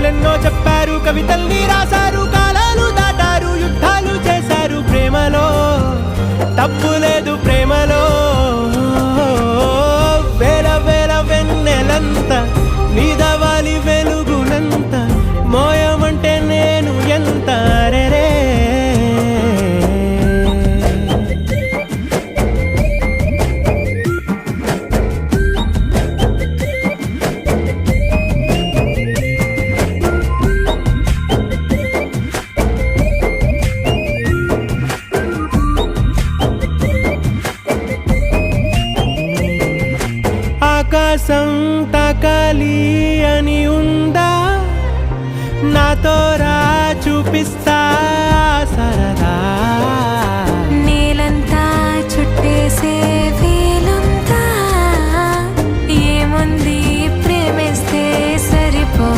కథలెన్నో చెప్పారు, కవితల్ని రాశారు, కాలాలు దాటారు, యుద్ధాలు చేశారు. ప్రేమలో తప్పు లేదు, ప్రేమలో వేల వేల వెన్నెలంత నీదవాలి వెలుగునంత, మోయమంటే నేను ఎంత రే. ఆకాశం తాకాలి అని ఉందా, నాతో రా చూపిస్తా